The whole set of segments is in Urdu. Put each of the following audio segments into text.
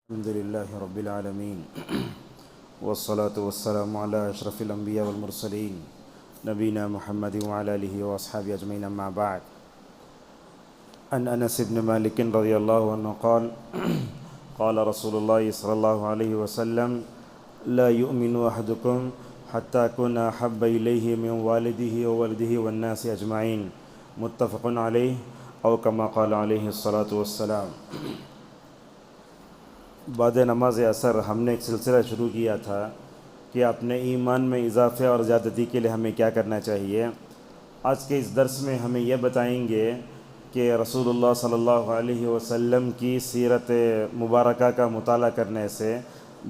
الحمد لله رب العالمين والصلاة والسلام على أشرف الأنبياء والمرسلين نبينا محمد وعلى آله وأصحابه أجمعين أما بعد. عن أنس بن مالك رضي الله عنه قال قال رسول الله صلى الله عليه وسلم لا يؤمن أحدكم حتى أكون أحب إليه من والده وولده والناس أجمعين متفق عليه أو كما قال عليه الصلاة والسلام. بعد نماز عصر ہم نے ایک سلسلہ شروع کیا تھا کہ اپنے ایمان میں اضافے اور زیادتی کے لیے ہمیں کیا کرنا چاہیے. آج کے اس درس میں ہمیں یہ بتائیں گے کہ رسول اللہ صلی اللہ علیہ وسلم کی سیرت مبارکہ کا مطالعہ کرنے سے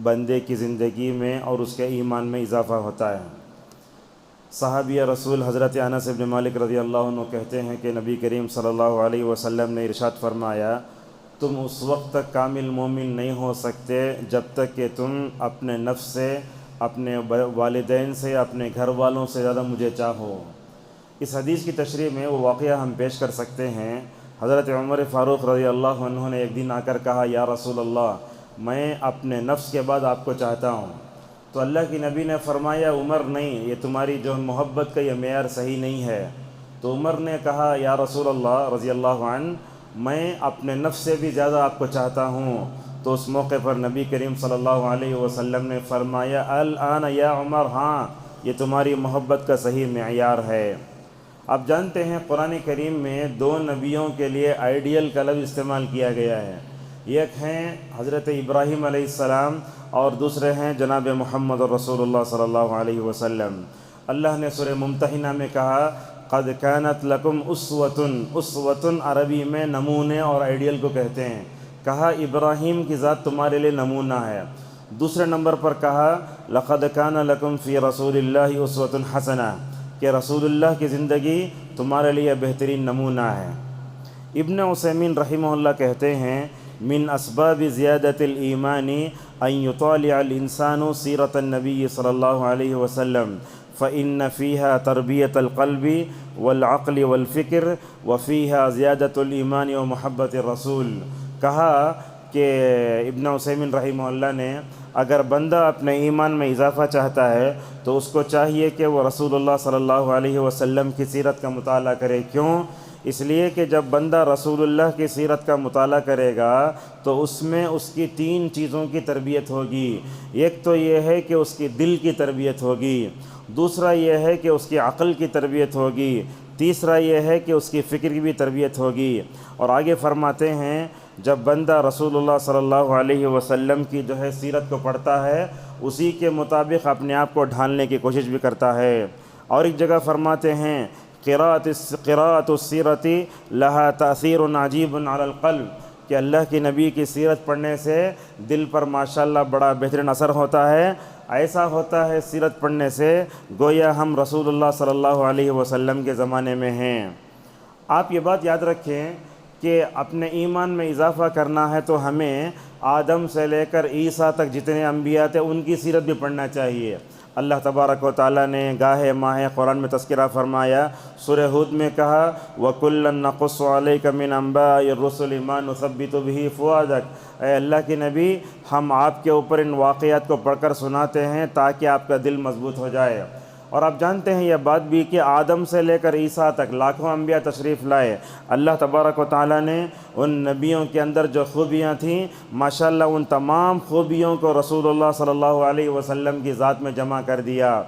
بندے کی زندگی میں اور اس کے ایمان میں اضافہ ہوتا ہے. صحابی رسول حضرت انس بن مالک رضی اللہ عنہ کہتے ہیں کہ نبی کریم صلی اللہ علیہ وسلم نے ارشاد فرمایا، تم اس وقت تک کامل مومن نہیں ہو سکتے جب تک کہ تم اپنے نفس سے، اپنے والدین سے، اپنے گھر والوں سے زیادہ مجھے چاہو. اس حدیث کی تشریح میں وہ واقعہ ہم پیش کر سکتے ہیں. حضرت عمر فاروق رضی اللہ عنہ نے ایک دن آ کر کہا، یا رسول اللہ، میں اپنے نفس کے بعد آپ کو چاہتا ہوں. تو اللہ کی نبی نے فرمایا، عمر نہیں، یہ تمہاری جو محبت کا یہ معیار صحیح نہیں ہے. تو عمر نے کہا، یا رسول اللہ رضی اللہ عنہ، میں اپنے نفس سے بھی زیادہ آپ کو چاہتا ہوں. تو اس موقع پر نبی کریم صلی اللہ علیہ وسلم نے فرمایا، الآن یا عمر، ہاں یہ تمہاری محبت کا صحیح معیار ہے. آپ جانتے ہیں قرآن کریم میں دو نبیوں کے لیے آئیڈیل کا لفظ استعمال کیا گیا ہے. ایک ہیں حضرت ابراہیم علیہ السلام اور دوسرے ہیں جناب محمد رسول اللہ صلی اللہ علیہ وسلم. اللہ نے سورہ ممتحنہ میں کہا، قد کانت لکم اسوۃ عربی میں نمونے اور آئیڈیل کو کہتے ہیں. کہا ابراہیم کی ذات تمہارے لیے نمونہ ہے. دوسرے نمبر پر کہا، لقد کان لکم فی رسول اللہ اسوۃ حسنہ، کہ رسول اللہ کی زندگی تمہارے لیے بہترین نمونہ ہے. ابن عثیمین رحمہ اللہ کہتے ہیں، من اسباب زیادت الایمان ان یطالع الانسان سیرت النبی صلی اللہ علیہ وسلم فإن فيها تربية القلب والعقل والفکر وفيها زیادت الایمان ومحبت الرسول. کہا کہ ابن عثیمین رحمہ اللہ نے، اگر بندہ اپنے ایمان میں اضافہ چاہتا ہے تو اس کو چاہیے کہ وہ رسول اللہ صلی اللہ علیہ وسلم کی سیرت کا مطالعہ کرے. کیوں؟ اس لیے کہ جب بندہ رسول اللہ کی سیرت کا مطالعہ کرے گا تو اس میں اس کی تین چیزوں کی تربیت ہوگی. ایک تو یہ ہے کہ اس کی دل کی تربیت ہوگی، دوسرا یہ ہے کہ اس کی عقل کی تربیت ہوگی، تیسرا یہ ہے کہ اس کی فکر کی بھی تربیت ہوگی. اور آگے فرماتے ہیں، جب بندہ رسول اللہ صلی اللہ علیہ وسلم کی جو ہے سیرت کو پڑھتا ہے، اسی کے مطابق اپنے آپ کو ڈھالنے کی کوشش بھی کرتا ہے. اور ایک جگہ فرماتے ہیں، قراءۃ السیرۃ لہا تاثیر عجیب علی القلب، کہ اللہ کی نبی کی سیرت پڑھنے سے دل پر ماشاءاللہ بڑا بہترین اثر ہوتا ہے. ایسا ہوتا ہے سیرت پڑھنے سے گویا ہم رسول اللہ صلی اللہ علیہ وسلم کے زمانے میں ہیں. آپ یہ بات یاد رکھیں کہ اپنے ایمان میں اضافہ کرنا ہے تو ہمیں آدم سے لے کر عیسیٰ تک جتنے انبیاء تھے ان کی سیرت بھی پڑھنا چاہیے. اللہ تبارک و تعالیٰ نے گاہے ماہے قرآن میں تذکرہ فرمایا. سورہ ہود میں کہا، وَكُلًّا نَقُصُّ عَلَيْكَ مِنْ أَنْبَاءِ الرُّسُلِ مَا نُثَبِّتُ بِهِ فُؤَادَكَ، اے اللہ کے نبی، ہم آپ کے اوپر ان واقعات کو پڑھ کر سناتے ہیں تاکہ آپ کا دل مضبوط ہو جائے. اور آپ جانتے ہیں یہ بات بھی کہ آدم سے لے کر عیسیٰ تک لاکھوں انبیاء تشریف لائے. اللہ تبارک و تعالیٰ نے ان نبیوں کے اندر جو خوبیاں تھیں، ماشاءاللہ ان تمام خوبیوں کو رسول اللہ صلی اللہ علیہ وسلم کی ذات میں جمع کر دیا.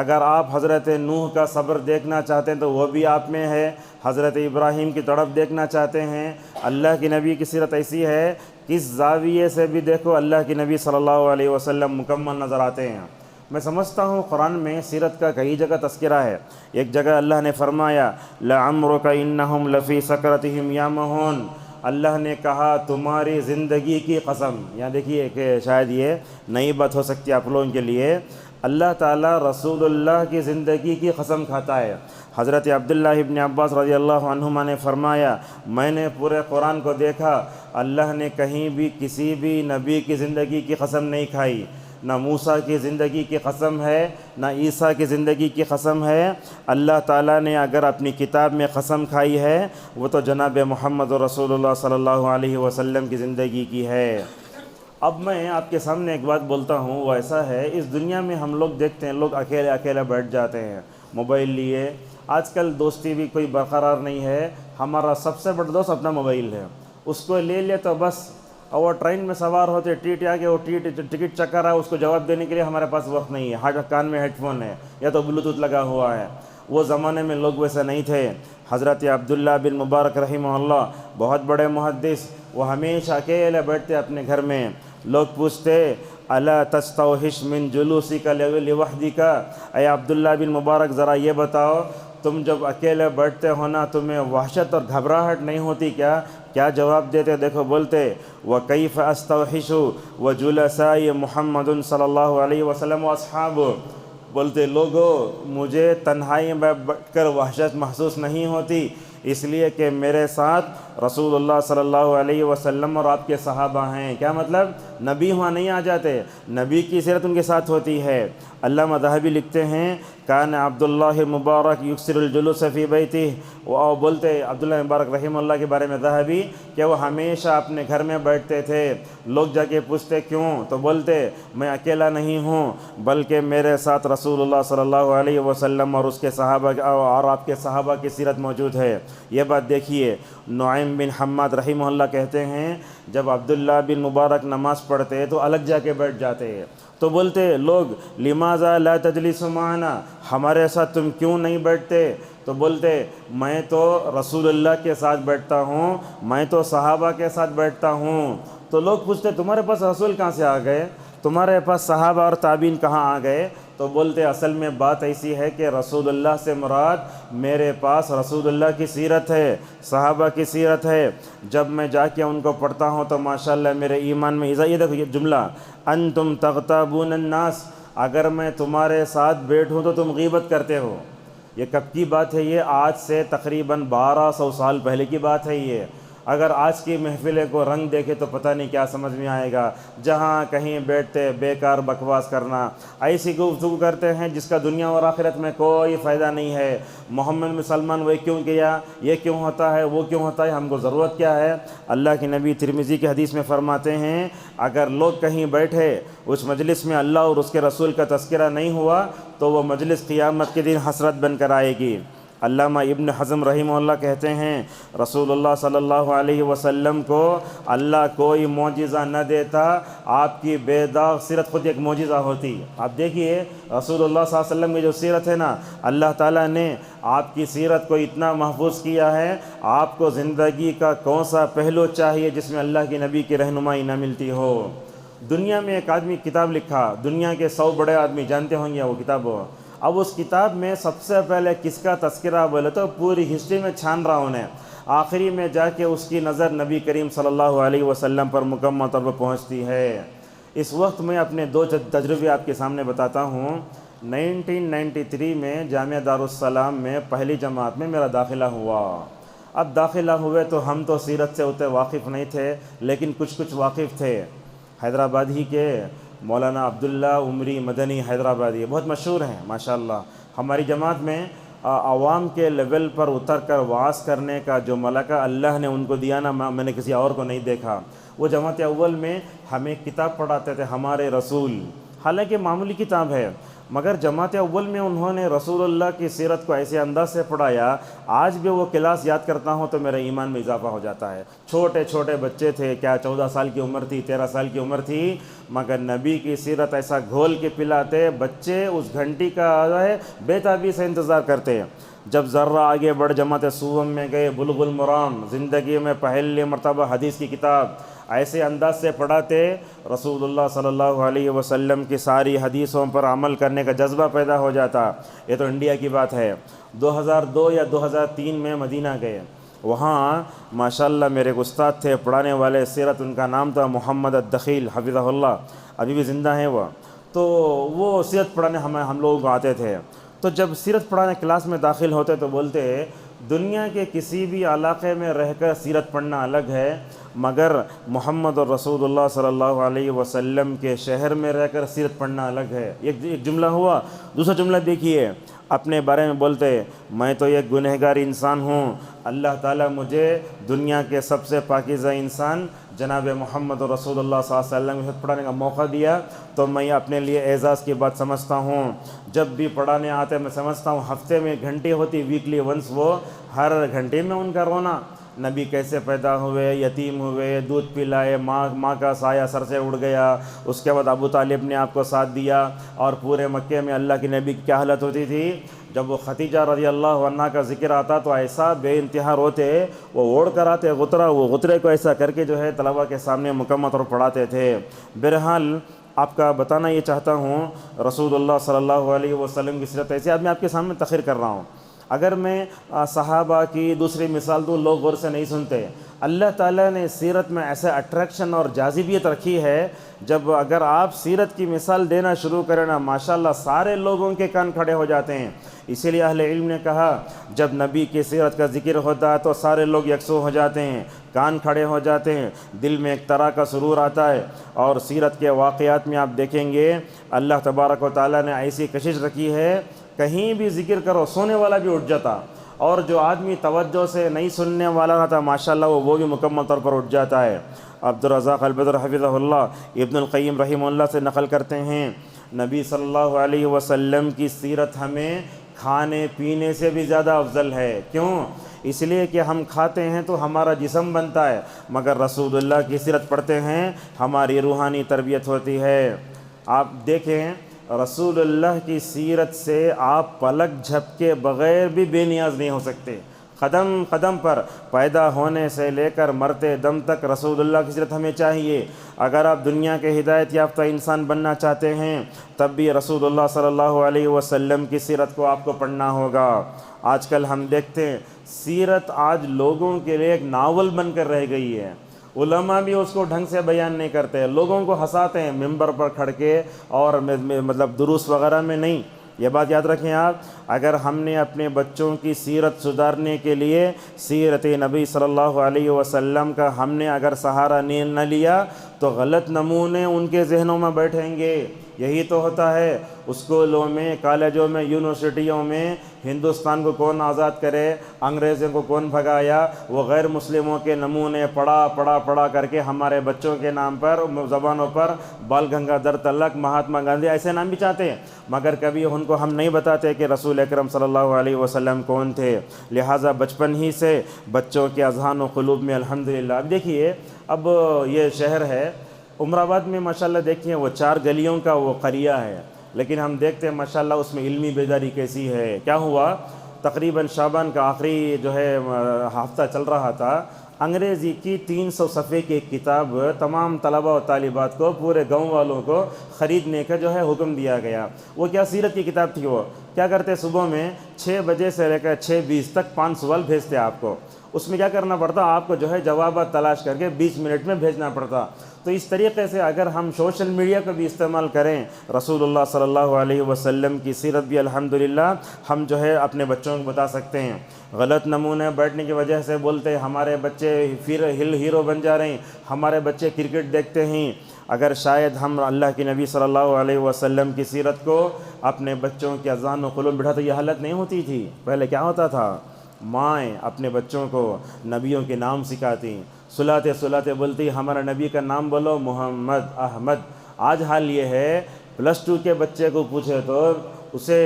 اگر آپ حضرت نوح کا صبر دیکھنا چاہتے ہیں تو وہ بھی آپ میں ہے. حضرت ابراہیم کی تڑپ دیکھنا چاہتے ہیں، اللہ کی نبی کی سیرت ایسی ہے، کس زاویے سے بھی دیکھو اللہ کی نبی صلی اللہ علیہ وسلم مکمل نظر آتے ہیں. میں سمجھتا ہوں قرآن میں سیرت کا کئی جگہ تذکرہ ہے. ایک جگہ اللہ نے فرمایا، لَعَمْرُكَ إِنَّهُمْ لَفِي سَكْرَتِهِمْ يَعْمَهُونَ، اللہ نے کہا تمہاری زندگی کی قسم. یہاں دیکھیے کہ شاید یہ نئی بات ہو سکتی ہے آپ لوگوں کے لیے. اللہ تعالیٰ رسول اللہ کی زندگی کی قسم کھاتا ہے. حضرت عبداللہ ابن عباس رضی اللہ عنہما نے فرمایا، میں نے پورے قرآن کو دیکھا، اللہ نے کہیں بھی کسی بھی نبی کی زندگی کی قسم نہیں کھائی. نہ موسیٰ کی زندگی کی قسم ہے، نہ عیسیٰ کی زندگی کی قسم ہے. اللہ تعالیٰ نے اگر اپنی کتاب میں قسم کھائی ہے وہ تو جناب محمد رسول اللہ صلی اللہ علیہ وسلم کی زندگی کی ہے. اب میں آپ کے سامنے ایک بات بولتا ہوں، وہ ایسا ہے، اس دنیا میں ہم لوگ دیکھتے ہیں لوگ اکیلے اکیلے بیٹھ جاتے ہیں موبائل لیے. آج کل دوستی بھی کوئی برقرار نہیں ہے. ہمارا سب سے بڑا دوست اپنا موبائل ہے، اس کو لے لیا تو بس. اور وہ ٹرین میں سوار ہوتے ٹی آ کے وہ ٹکٹ چکر رہا ہے، اس کو جواب دینے کے لیے ہمارے پاس وقت نہیں ہے. کان میں ہیڈ فون ہے یا تو بلوٹوتھ لگا ہوا ہے. وہ زمانے میں لوگ ویسے نہیں تھے. حضرت عبداللہ بن مبارک رحمہ اللہ بہت بڑے محدث، وہ ہمیشہ اکیلے بیٹھتے اپنے گھر میں. لوگ پوچھتے الا تستوحش من جلوسک لوحدک، اے عبداللہ بن مبارک ذرا یہ بتاؤ، تم جب اکیلے بیٹھتے ہو نا تمہیں وحشت اور گھبراہٹ نہیں ہوتی کیا؟ کیا جواب دیتے؟ دیکھو بولتے وَكَيْفَ أَسْتَوْحِشُ وَجُلَسَائِ محمد صلی اللہ علیہ وسلم وَأَصْحَابُ. بولتے لوگوں مجھے تنہائی میں بیٹھ کر وحشت محسوس نہیں ہوتی، اس لیے کہ میرے ساتھ رسول اللہ صلی اللہ علیہ وسلم اور آپ کے صحابہ ہیں. کیا مطلب؟ نبی وہاں نہیں آ جاتے، نبی کی سیرت ان کے ساتھ ہوتی ہے. علامہ ذہبی لکھتے ہیں کان عبداللہ مبارک یکثر الجلوس فی بیتہ. وہ بولتے عبداللہ مبارک رحمہ اللہ کے بارے میں ذہبی کہ وہ ہمیشہ اپنے گھر میں بیٹھتے تھے. لوگ جا کے پوچھتے کیوں؟ تو بولتے میں اکیلا نہیں ہوں بلکہ میرے ساتھ رسول اللہ صلی اللہ علیہ وسلم اور اس کے صحابہ اور آپ کے صحابہ کی سیرت موجود ہے. یہ بات دیکھیے، نعیم بن حماد رحمہ اللہ کہتے ہیں جب عبداللہ بن مبارک نماز پڑھتے تو الگ جا کے بیٹھ جاتے. تو بولتے لوگ لماذا لا تجلس معنا، ہمارے ساتھ تم کیوں نہیں بیٹھتے؟ تو بولتے میں تو رسول اللہ کے ساتھ بیٹھتا ہوں، میں تو صحابہ کے ساتھ بیٹھتا ہوں. تو لوگ پوچھتے تمہارے پاس رسول کہاں سے آ گئے، تمہارے پاس صحابہ اور تابعین کہاں آ گئے؟ تو بولتے اصل میں بات ایسی ہے کہ رسول اللہ سے مراد میرے پاس رسول اللہ کی سیرت ہے، صحابہ کی سیرت ہے. جب میں جا کے ان کو پڑھتا ہوں تو ماشاءاللہ میرے ایمان میں یہ دیکھو یہ جملہ انتم تغتابون الناس، اگر میں تمہارے ساتھ بیٹھوں تو تم غیبت کرتے ہو. یہ کب کی بات ہے؟ یہ آج سے تقریباً 1200 سال پہلے کی بات ہے. یہ اگر آج کی محفلیں کو رنگ دیکھے تو پتہ نہیں کیا سمجھ میں آئے گا. جہاں کہیں بیٹھتے بیکار بکواس کرنا، ایسی گفتگو کرتے ہیں جس کا دنیا اور آخرت میں کوئی فائدہ نہیں ہے. محمد مسلمان وہ کیوں کیا، یہ کیوں ہوتا ہے، وہ کیوں ہوتا ہے، ہم کو ضرورت کیا ہے؟ اللہ کے نبی ترمذی کی حدیث میں فرماتے ہیں اگر لوگ کہیں بیٹھے اس مجلس میں اللہ اور اس کے رسول کا تذکرہ نہیں ہوا تو وہ مجلس قیامت کے دن حسرت بن کر آئے گی. علامہ ابن حزم رحمہ اللہ کہتے ہیں رسول اللہ صلی اللہ علیہ وسلم کو اللہ کوئی معجزہ نہ دیتا، آپ کی بے داغ سیرت خود ایک معجزہ ہوتی. آپ دیکھیے رسول اللہ صلی اللہ علیہ وسلم کی جو سیرت ہے نا، اللہ تعالیٰ نے آپ کی سیرت کو اتنا محفوظ کیا ہے. آپ کو زندگی کا کون سا پہلو چاہیے جس میں اللہ کے نبی کی رہنمائی نہ ملتی ہو؟ دنیا میں ایک آدمی کتاب لکھا، دنیا کے 100 بڑے آدمی جانتے ہوں گے وہ کتاب. اب اس کتاب میں سب سے پہلے کس کا تذکرہ بولے تو پوری ہسٹری میں چھان رہا انہیں، آخری میں جا کے اس کی نظر نبی کریم صلی اللہ علیہ وسلم پر مکمل طور پر پہنچتی ہے. اس وقت میں اپنے 2 تجربے آپ کے سامنے بتاتا ہوں. 1993 میں جامعہ دارالسلام میں پہلی جماعت میں میرا داخلہ ہوا. اب داخلہ ہوئے تو ہم تو سیرت سے اتنے واقف نہیں تھے لیکن کچھ واقف تھے. حیدرآباد ہی کے مولانا عبداللہ عمری مدنی حیدرآبادی بہت مشہور ہیں ماشاءاللہ. ہماری جماعت میں عوام کے لیول پر اتر کر وعظ کرنے کا جو ملکہ اللہ نے ان کو دیا نا، میں نے کسی اور کو نہیں دیکھا. وہ جماعت اول میں ہمیں کتاب پڑھاتے تھے ہمارے رسول، حالانکہ معمولی کتاب ہے مگر جماعت اول میں انہوں نے رسول اللہ کی سیرت کو ایسے انداز سے پڑھایا. آج بھی وہ کلاس یاد کرتا ہوں تو میرے ایمان میں اضافہ ہو جاتا ہے. چھوٹے چھوٹے بچے تھے، کیا 14 سال کی عمر تھی، 13 سال کی عمر تھی، مگر نبی کی سیرت ایسا گھول کے پلاتے بچے اس گھنٹی کا بے تابی سے انتظار کرتے. جب ذرہ آگے بڑھ جماعت سوم میں گئے، بلغ المرام زندگی میں پہلی مرتبہ حدیث کی کتاب ایسے انداز سے پڑھاتے، رسول اللہ صلی اللہ علیہ وسلم کی ساری حدیثوں پر عمل کرنے کا جذبہ پیدا ہو جاتا. یہ تو انڈیا کی بات ہے. 2002 یا 2003 میں مدینہ گئے. وہاں ماشاءاللہ میرے ایک استاد تھے پڑھانے والے سیرت، ان کا نام تھا محمد الدخیل حفظہ اللہ، ابھی بھی زندہ ہیں وہ. تو وہ سیرت پڑھانے ہم لوگوں کو آتے تھے. تو جب سیرت پڑھانے کلاس میں داخل ہوتے تو بولتے دنیا کے کسی بھی علاقے میں رہ کر سیرت پڑھنا الگ ہے مگر محمد رسول اللہ صلی اللہ علیہ وسلم کے شہر میں رہ کر سیرت پڑھنا الگ ہے. ایک جملہ ہوا. دوسرا جملہ دیکھیے، اپنے بارے میں بولتے میں تو ایک گنہگار انسان ہوں، اللہ تعالیٰ مجھے دنیا کے سب سے پاکیزہ انسان جناب محمد رسول اللہ صلی اللہ علیہ وسلم کے ساتھ پڑھانے کا موقع دیا تو میں اپنے لیے اعزاز کی بات سمجھتا ہوں۔ جب بھی پڑھانے آتے میں سمجھتا ہوں ہفتے میں گھنٹے ہوتی، ویکلی ونس، وہ ہر گھنٹے میں ان کا رونا، نبی کیسے پیدا ہوئے، یتیم ہوئے، دودھ پلائے، ماں کا سایہ سر سے اڑ گیا، اس کے بعد ابو طالب نے آپ کو ساتھ دیا، اور پورے مکے میں اللہ کے نبی کی کیا حالت ہوتی تھی، جب وہ ختیجہ رضی اللہ عنہ کا ذکر آتا تو ایسا بے انتہا روتے، وہ اوڑھ کر آتے غترہ، وہ غترے کو ایسا کر کے جو ہے طلبہ کے سامنے مکمل طور پر پڑھاتے تھے۔ بہرحال آپ کا بتانا یہ چاہتا ہوں، رسول اللہ صلی اللہ علیہ وسلم کی سیرت ایسی، اب میں آپ کے سامنے تقریر کر رہا ہوں، اگر میں صحابہ کی دوسری مثال دوں لوگ غور سے نہیں سنتے۔ اللہ تعالیٰ نے سیرت میں ایسے اٹریکشن اور جاذبیت رکھی ہے، جب اگر آپ سیرت کی مثال دینا شروع کریں نا، ماشاءاللہ سارے لوگوں کے کان کھڑے ہو جاتے ہیں۔ اسی لیے اہل علم نے کہا جب نبی کی سیرت کا ذکر ہوتا ہے تو سارے لوگ یکسو ہو جاتے ہیں، کان کھڑے ہو جاتے ہیں، دل میں ایک طرح کا سرور آتا ہے۔ اور سیرت کے واقعات میں آپ دیکھیں گے اللہ تبارک و تعالیٰ نے ایسی کشش رکھی ہے، کہیں بھی ذکر کرو سونے والا بھی اٹھ جاتا، اور جو آدمی توجہ سے نہیں سننے والا رہتا ماشاءاللہ وہ بھی مکمل طور پر اٹھ جاتا ہے۔ عبدالرزاق البدر حفظہ اللہ ابن القیم رحمہ اللہ سے نقل کرتے ہیں، نبی صلی اللہ علیہ وسلم کی سیرت ہمیں کھانے پینے سے بھی زیادہ افضل ہے۔ کیوں؟ اس لیے کہ ہم کھاتے ہیں تو ہمارا جسم بنتا ہے، مگر رسول اللہ کی سیرت پڑھتے ہیں ہماری روحانی تربیت ہوتی ہے۔ آپ دیکھیں رسول اللہ کی سیرت سے آپ پلک جھپکے بغیر بھی بے نیاز نہیں ہو سکتے۔ قدم قدم پر پیدا ہونے سے لے کر مرتے دم تک رسول اللہ کی سیرت ہمیں چاہیے۔ اگر آپ دنیا کے ہدایت یافتہ انسان بننا چاہتے ہیں تب بھی رسول اللہ صلی اللہ علیہ وسلم کی سیرت کو آپ کو پڑھنا ہوگا۔ آج کل ہم دیکھتے ہیں سیرت آج لوگوں کے لیے ایک ناول بن کر رہ گئی ہے، علماء بھی اس کو ڈھنگ سے بیان نہیں کرتے، لوگوں کو ہنساتے ہیں ممبر پر کھڑ کے، اور مطلب دروس وغیرہ میں نہیں۔ یہ بات یاد رکھیں آپ، اگر ہم نے اپنے بچوں کی سیرت سدھارنے کے لیے سیرت نبی صلی اللہ علیہ وسلم کا ہم نے اگر سہارا نہ لیا تو غلط نمونے ان کے ذہنوں میں بیٹھیں گے۔ یہی تو ہوتا ہے اسکولوں میں، کالجوں میں، یونیورسٹیوں میں ہندوستان کو کون آزاد کرے، انگریزوں کو کون بھگایا، وہ غیر مسلموں کے نمونے پڑھا کر کے ہمارے بچوں کے نام پر زبانوں پر بال گنگادھر تلک، مہاتما گاندھی ایسے نام بھی چاہتے ہیں، مگر کبھی ان کو ہم نہیں بتاتے کہ رسول اکرم صلی اللہ علیہ وسلم کون تھے۔ لہٰذا بچپن ہی سے بچوں کے اذہان و قلوب میں الحمدللہ۔ اب دیکھیے، اب یہ شہر ہے عمر آباد میں ماشاءاللہ، دیکھیے وہ 4 گلیوں کا وہ قریہ ہے، لیکن ہم دیکھتے ہیں ماشاءاللہ اس میں علمی بیداری کیسی ہے۔ کیا ہوا، تقریباً شعبان کا آخری جو ہے ہفتہ چل رہا تھا، انگریزی کی 300 صفحے کی ایک کتاب تمام طلبہ و طالبات کو، پورے گاؤں والوں کو خریدنے کا جو ہے حکم دیا گیا۔ وہ کیا سیرت کی کتاب تھی۔ وہ کیا کرتے، صبح میں 6 بجے سے لے کر 6:20 تک 5 سوال بھیجتے آپ کو، اس میں کیا کرنا پڑتا، آپ کو جو ہے جوابات تلاش کر کے 20 منٹ میں بھیجنا پڑتا۔ تو اس طریقے سے اگر ہم سوشل میڈیا کو بھی استعمال کریں، رسول اللہ صلی اللہ علیہ وسلم کی سیرت بھی الحمدللہ ہم جو ہے اپنے بچوں کو بتا سکتے ہیں۔ غلط نمونے بیٹھنے کی وجہ سے بولتے ہیں ہمارے بچے پھر ہیرو بن جا رہے ہیں، ہمارے بچے کرکٹ دیکھتے ہیں۔ اگر شاید ہم اللہ کے نبی صلی اللہ علیہ وسلم کی سیرت کو اپنے بچوں کے اذہان و قلوب میں بٹھا تو یہ حالت نہیں ہوتی تھی۔ پہلے کیا ہوتا تھا، مائیں اپنے بچوں کو نبیوں کے نام سکھاتی، سلاتے بولتی ہمارا نبی کا نام بولو، محمد، احمد۔ آج حال یہ ہے +2 کے بچے کو پوچھے تو اسے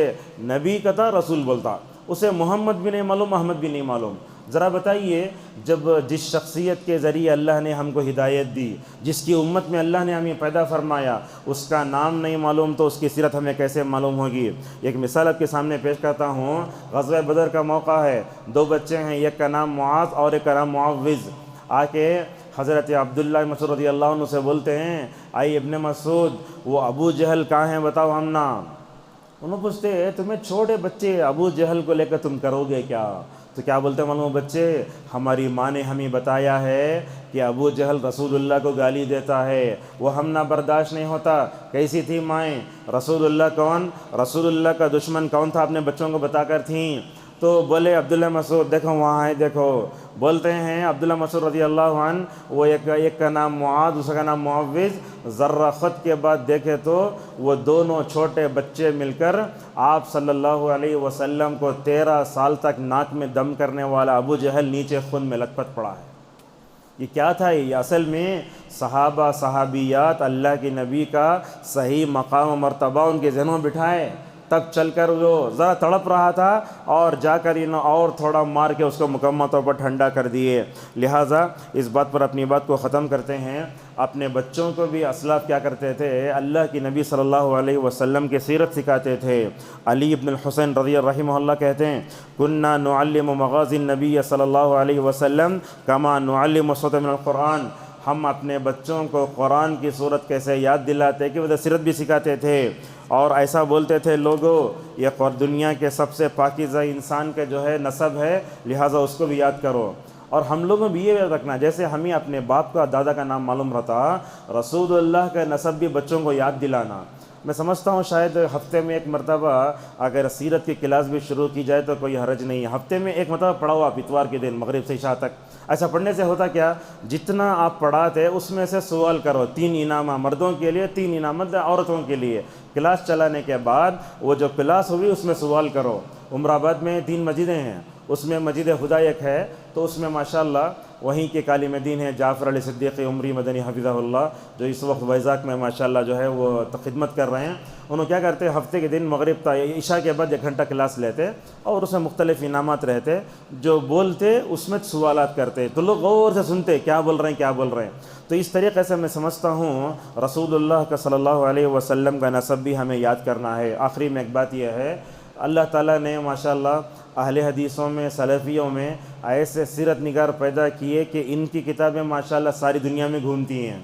نبی کا تھا، رسول بولتا، اسے محمد بھی نہیں معلوم، احمد بھی نہیں معلوم۔ ذرا بتائیے، جب جس شخصیت کے ذریعے اللہ نے ہم کو ہدایت دی، جس کی امت میں اللہ نے ہمیں پیدا فرمایا، اس کا نام نہیں معلوم تو اس کی سیرت ہمیں کیسے معلوم ہوگی۔ ایک مثال آپ کے سامنے پیش کرتا ہوں، غزوہ بدر کا موقع ہے، 2 بچے ہیں، ایک کا نام معاذ اور ایک کا نام معوذ۔ آ کے حضرت عبداللہ مسعود رضی اللہ عنہ سے بولتے ہیں، آئی ابن مسعود، وہ ابو جہل کہاں ہیں بتاؤ ہم نا۔ انہوں پوچھتے ہیں تمہیں چھوٹے بچے ابو جہل کو لے کر تم کرو گے کیا؟ تو کیا بولتے ہیں معلوم بچے، ہماری ماں نے ہمیں بتایا ہے کہ ابو جہل رسول اللہ کو گالی دیتا ہے، وہ ہم نہ برداشت نہیں ہوتا۔ کیسی تھی مائیں، رسول اللہ کون، رسول اللہ کا دشمن کون تھا اپنے بچوں کو بتا کر تھیں۔ تو بولے عبداللہ مسعود دیکھو وہاں ہے، دیکھو، بولتے ہیں عبداللہ مسعود رضی اللہ عنہ، وہ ایک کا نام معاذ، دوسرے کا نام معوذ، ذرہ خط کے بعد دیکھے تو وہ دونوں چھوٹے بچے مل کر آپ صلی اللہ علیہ وسلم کو 13 سال تک ناک میں دم کرنے والا ابو جہل نیچے خون میں لت پت پڑا ہے۔ یہ کیا تھا؟ یہ اصل میں صحابہ صحابیات اللہ کے نبی کا صحیح مقام و مرتبہ ان کے ذہنوں میں بٹھائے، تب چل کر جو ذرا تڑپ رہا تھا اور جا کر اور تھوڑا مار کے اس کو مکمل طور پر ٹھنڈا کر دیے۔ لہٰذا اس بات پر اپنی بات کو ختم کرتے ہیں، اپنے بچوں کو بھی اسلاف کیا کرتے تھے؟ اللہ کی نبی صلی اللہ علیہ وسلم کی سیرت سکھاتے تھے۔ علی بن الحسین رضی اللہ رحمہ اللہ کہتے ہیں کننا نعلم مغازی النبی صلی اللہ علیہ وسلم کما نعلم سورۃ من القرآن، ہم اپنے بچوں کو قرآن کی صورت کیسے یاد دلاتے کہ وہ سیرت بھی سکھاتے تھے، اور ایسا بولتے تھے لوگوں یہ دنیا کے سب سے پاکیزہ انسان کا جو ہے نسب ہے، لہٰذا اس کو بھی یاد کرو۔ اور ہم لوگوں بھی یہ یاد رکھنا، جیسے ہمیں اپنے باپ کا دادا کا نام معلوم رہتا، رسول اللہ کا نسب بھی بچوں کو یاد دلانا۔ میں سمجھتا ہوں شاید ہفتے میں ایک مرتبہ اگر سیرت کی کلاس بھی شروع کی جائے تو کوئی حرج نہیں ہے، ہفتے میں ایک مرتبہ پڑھاؤ آپ اتوار کے دن مغرب سے عشاء تک۔ ایسا پڑھنے سے ہوتا کیا؟ جتنا آپ پڑھاتے اس میں سے سوال کرو، 3 انعامات مردوں کے لیے، 3 انعامات عورتوں کے لیے۔ کلاس چلانے کے بعد وہ جو کلاس ہوئی اس میں سوال کرو۔ عمر آباد میں 3 مسجدیں ہیں، اس میں مسجد خدا ایک ہے، تو اس میں ماشاءاللہ وہیں کے عالم دین ہیں جعفر علی صدیقی عمری مدنی حفظہ اللہ، جو اس وقت ویزاک میں ماشاءاللہ جو ہے وہ خدمت کر رہے ہیں۔ انہوں کیا کرتے؟ ہفتے کے دن مغرب عشاء کے بعد 1 گھنٹہ کلاس لیتے اور اس میں مختلف انعامات رہتے، جو بولتے اس میں سوالات کرتے، تو لوگ غور سے سنتے کیا بول رہے ہیں کیا بول رہے ہیں۔ تو اس طریقے سے میں سمجھتا ہوں رسول اللہ کا صلی اللہ علیہ وسلم کا نسب بھی ہمیں یاد کرنا ہے۔ آخری میں ایک بات یہ ہے، اللہ تعالیٰ نے ماشاءاللہ اہل حدیثوں میں سلفیوں میں ایسے سیرت نگار پیدا کیے کہ ان کی کتابیں ماشاءاللہ ساری دنیا میں گھومتی ہیں۔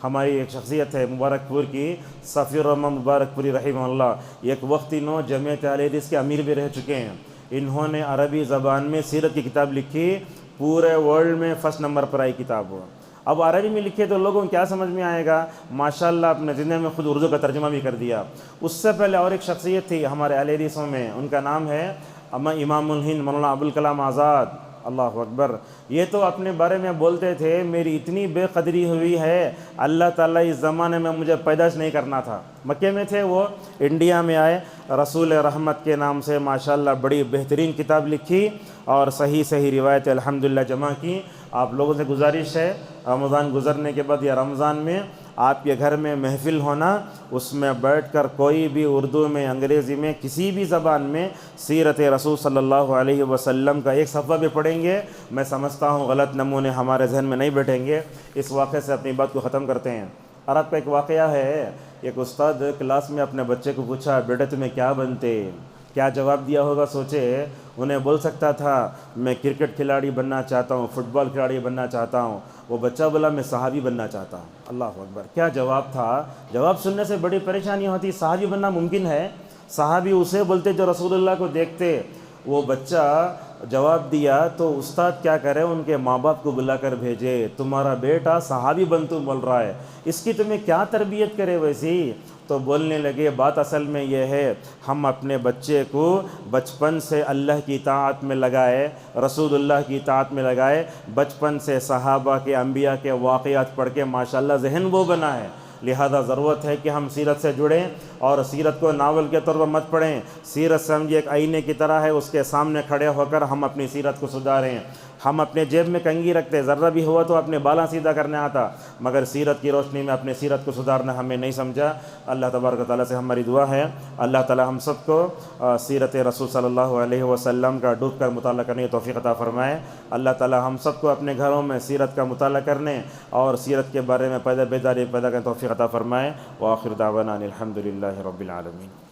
ہماری ایک شخصیت ہے مبارک پور کی صفی الرحمن مبارک پوری رحمہ اللہ، ایک وقت انہوں جمعیت اہل حدیث کے امیر بھی رہ چکے ہیں۔ انہوں نے عربی زبان میں سیرت کی کتاب لکھی، پورے ورلڈ میں فرسٹ نمبر پر آئی کتاب ہو۔ اب عربی میں لکھے تو لوگوں کو کیا سمجھ میں آئے گا؟ ماشاءاللہ اپنے زندگی میں خود اردو کا ترجمہ بھی کر دیا۔ اس سے پہلے اور ایک شخصیت تھی ہمارے اہل حدیثوں میں، ان کا نام ہے امام الہند مولانا ابوالکلام آزاد، اللہ اکبر۔ یہ تو اپنے بارے میں بولتے تھے میری اتنی بے قدری ہوئی ہے، اللہ تعالیٰ اس زمانے میں مجھے پیدائش نہیں کرنا تھا۔ مکے میں تھے وہ، انڈیا میں آئے، رسول رحمت کے نام سے ماشاءاللہ بڑی بہترین کتاب لکھی اور صحیح روایت الحمدللہ جمع کی۔ آپ لوگوں سے گزارش ہے رمضان گزرنے کے بعد یا رمضان میں آپ کے گھر میں محفل ہونا، اس میں بیٹھ کر کوئی بھی اردو میں، انگریزی میں، کسی بھی زبان میں سیرت رسول صلی اللہ علیہ وسلم کا ایک صفحہ بھی پڑھیں گے، میں سمجھتا ہوں غلط نمونے ہمارے ذہن میں نہیں بیٹھیں گے۔ اس واقعے سے اپنی بات کو ختم کرتے ہیں۔ اور آپ کا ایک واقعہ ہے، ایک استاد کلاس میں اپنے بچے کو پوچھا بیٹا تمہیں کیا بنتے؟ کیا جواب دیا ہوگا سوچے؟ انہیں بول سکتا تھا میں کرکٹ کھلاڑی بننا چاہتا ہوں، فٹ بال کھلاڑی بننا چاہتا ہوں، وہ بچہ بولا میں صحابی بننا چاہتا ہوں۔ اللہ اکبر، کیا جواب تھا! جواب سننے سے بڑی پریشانی ہوتی، صحابی بننا ممکن ہے؟ صحابی اسے بولتے جو رسول اللہ کو دیکھتے۔ وہ بچہ جواب دیا تو استاد کیا کرے، ان کے ماں باپ کو بلا کر بھیجے، تمہارا بیٹا صحابی بنتو بول رہا ہے، اس کی تمہیں کیا تربیت کرے ویسی؟ تو بولنے لگے بات اصل میں یہ ہے، ہم اپنے بچے کو بچپن سے اللہ کی اطاعت میں لگائے، رسول اللہ کی اطاعت میں لگائے، بچپن سے صحابہ کے انبیاء کے واقعات پڑھ کے ماشاءاللہ ذہن وہ بنا ہے۔ لہذا ضرورت ہے کہ ہم سیرت سے جڑیں اور سیرت کو ناول کے طور پر مت پڑھیں۔ سیرت سمجھے ایک آئینے کی طرح ہے، اس کے سامنے کھڑے ہو کر ہم اپنی سیرت کو سدھاریں۔ ہم اپنے جیب میں کنگھی رکھتے، ذرہ بھی ہوا تو اپنے بالا سیدھا کرنے آتا، مگر سیرت کی روشنی میں اپنے سیرت کو سدھارنا ہمیں نہیں سمجھا۔ اللہ تبارک و تعالیٰ سے ہماری دعا ہے اللہ تعالیٰ ہم سب کو سیرت رسول صلی اللہ علیہ وسلم کا ڈوب کر مطالعہ کرنے کی توفیق عطا فرمائے۔ اللہ تعالیٰ ہم سب کو اپنے گھروں میں سیرت کا مطالعہ کرنے اور سیرت کے بارے میں بیداری پیدا کرنے کی توفیق عطا فرمائے۔ وآخر دعوانا ان الحمد للہ رب العالمین۔